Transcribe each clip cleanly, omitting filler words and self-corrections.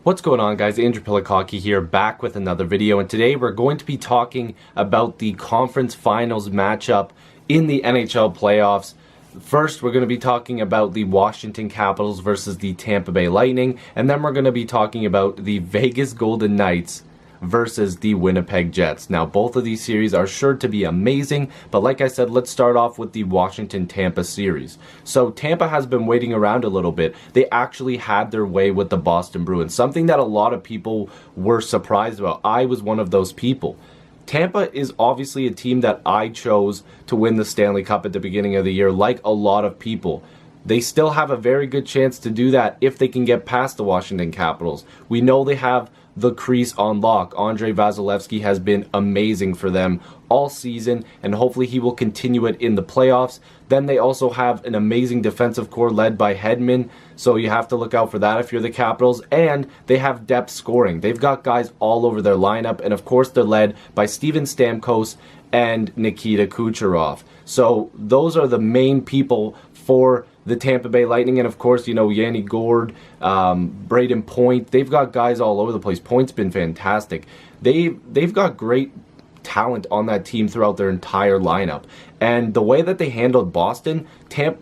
What's going on, guys? Andrew Piluk here, back with another video, and today we're going to be talking about the conference finals matchup in the NHL playoffs. First, we're going to be talking about the Washington Capitals versus the Tampa Bay Lightning, and then we're going to be talking about the Vegas Golden Knights versus the Winnipeg Jets. Now, both of these series are sure to be amazing, but like I said, let's start off with the Washington-Tampa series. So Tampa has been waiting around a little bit. They actually had their way with the Boston Bruins, something that a lot of people were surprised about. I was one of those people. Tampa is obviously a team that I chose to win the Stanley Cup at the beginning of the year, like a lot of people. They still have a very good chance to do that if they can get past the Washington Capitals. We know they have the crease on lock. Andrei Vasilevskiy has been amazing for them all season, and hopefully he will continue it in the playoffs. Then they also have an amazing defensive core led by Hedman, so you have to look out for that if you're the Capitals. And they have depth scoring. They've got guys all over their lineup, and of course they're led by Steven Stamkos and Nikita Kucherov. So those are the main people for the Tampa Bay Lightning, and of course, you know, Yanni Gourde, Braden Point. They've got guys all over the place. Point's been fantastic. They've got great talent on that team throughout their entire lineup. And the way that they handled Boston,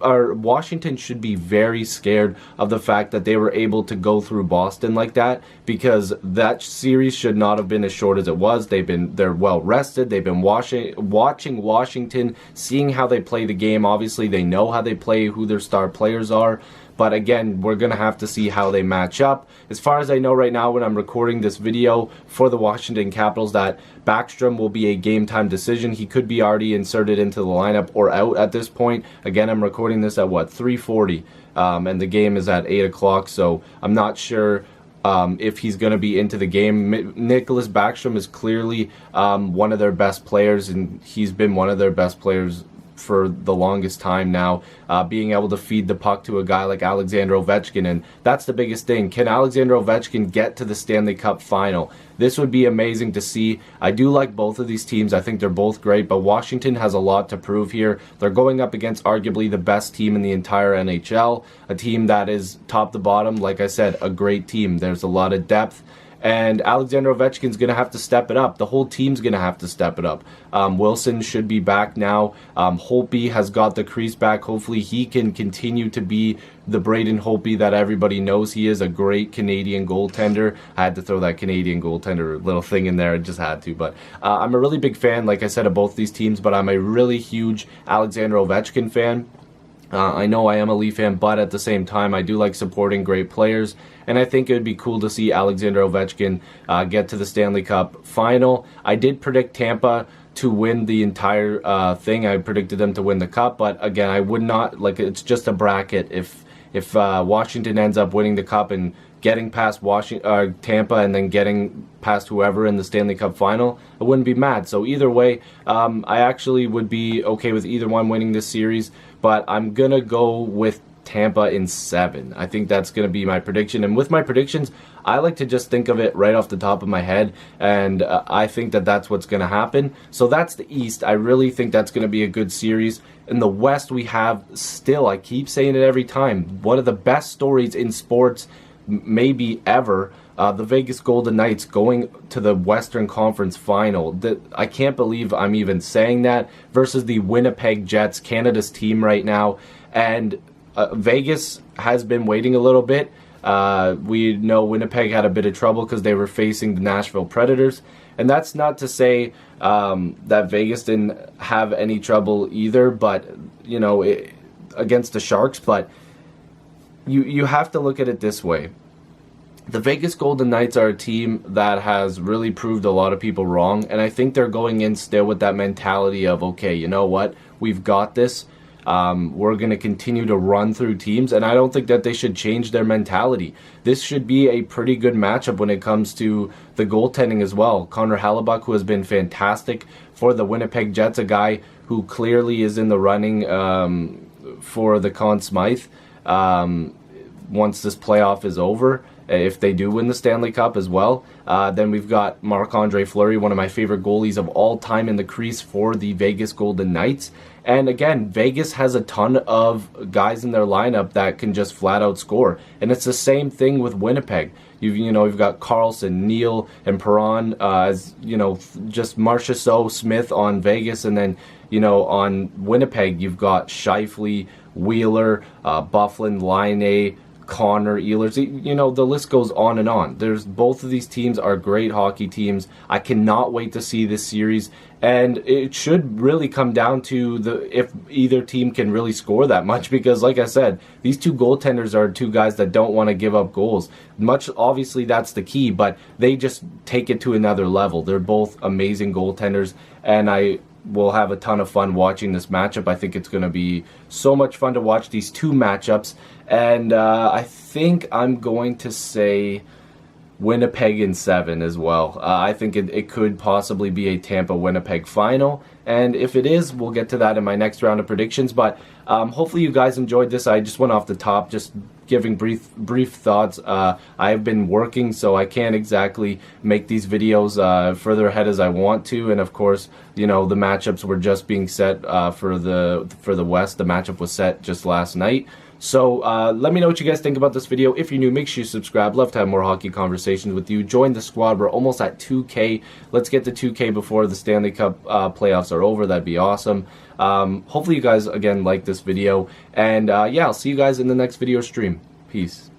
Washington should be very scared of the fact that they were able to go through Boston like that, because that series should not have been as short as it was. They're well rested. They've been watching Washington, seeing how they play the game. Obviously, they know how they play, who their star players are. But again, we're going to have to see how they match up. As far as I know right now, when I'm recording this video for the Washington Capitals, that Backstrom will be a game-time decision. He could be already inserted into the lineup or out at this point. Again, I'm recording this at, 3:40, and the game is at 8 o'clock, so I'm not sure if he's going to be into the game. Nicholas Backstrom is clearly one of their best players, and he's been one of their best players for the longest time now, being able to feed the puck to a guy like Alexander Ovechkin, and that's the biggest thing. Can Alexander Ovechkin get to the Stanley Cup final? This would be amazing to see. I do like both of these teams. I think they're both great, but Washington has a lot to prove here. They're going up against arguably the best team in the entire NHL, a team that is top to bottom, like I said, a great team. There's a lot of depth. And Alexander Ovechkin's going to have to step it up. The whole team's going to have to step it up. Wilson should be back now. Holtby has got the crease back. Hopefully he can continue to be the Braden Holtby that everybody knows he is, a great Canadian goaltender. I had to throw that Canadian goaltender little thing in there. I just had to. But I'm a really big fan, like I said, of both these teams, but I'm a really huge Alexander Ovechkin fan. I know I am a Leaf fan, but at the same time, I do like supporting great players, and I think it would be cool to see Alexander Ovechkin get to the Stanley Cup final. I did predict Tampa to win the entire thing. I predicted them to win the Cup, but again, I would not, it's just a bracket. If Washington ends up winning the Cup and getting past Tampa and then getting past whoever in the Stanley Cup final, I wouldn't be mad. So either way, I actually would be okay with either one winning this series, but I'm going to go with Tampa in 7. I think that's going to be my prediction. And with my predictions, I like to just think of it right off the top of my head, and I think that that's what's going to happen. So that's the East. I really think that's going to be a good series. In the West, we have still, I keep saying it every time, one of the best stories in sports maybe ever, the Vegas Golden Knights going to the Western Conference Final. I can't believe I'm even saying that, versus the Winnipeg Jets, Canada's team right now. And Vegas has been waiting a little bit. We know Winnipeg had a bit of trouble because they were facing the Nashville Predators. And that's not to say that Vegas didn't have any trouble either, but, you know, against the Sharks. But you have to look at it this way. The Vegas Golden Knights are a team that has really proved a lot of people wrong, and I think they're going in still with that mentality of, okay, you know what, we've got this. We're going to continue to run through teams, and I don't think that they should change their mentality. This should be a pretty good matchup when it comes to the goaltending as well. Connor Hellebuyck, who has been fantastic for the Winnipeg Jets, a guy who clearly is in the running for the Conn Smythe once this playoff is over. If they do win the Stanley Cup as well, then we've got Marc-Andre Fleury, one of my favorite goalies of all time, in the crease for the Vegas Golden Knights. And again, Vegas has a ton of guys in their lineup that can just flat out score. And it's the same thing with Winnipeg. You've got Carlson, Neal, and Perron as just Marchessault, Smith on Vegas, and then on Winnipeg you've got Scheifele, Wheeler, Bufflin, Laine, Connor, Ehlers. The list goes on and on. Both of these teams are great hockey teams. I cannot wait to see this series, and it should really come down to if either team can really score that much, because like I said, these two goaltenders are two guys that don't want to give up goals. Obviously that's the key, but they just take it to another level. They're both amazing goaltenders, and I will have a ton of fun watching this matchup. I think it's going to be so much fun to watch these two matchups, and I think I'm going to say Winnipeg in 7 as well. I think it could possibly be a Tampa-Winnipeg final, and if it is, we'll get to that in my next round of predictions, but hopefully you guys enjoyed this. I just went off the top, just giving brief thoughts. I have been working, so I can't exactly make these videos further ahead as I want to, and of course, the matchups were just being set for the West. The matchup was set just last night. So let me know what you guys think about this video. If you're new, make sure you subscribe. Love to have more hockey conversations with you. Join the squad. We're almost at 2K. Let's get to 2K before the Stanley Cup playoffs are over. That'd be awesome. Hopefully you guys, again, like this video. And yeah, I'll see you guys in the next video stream. Peace.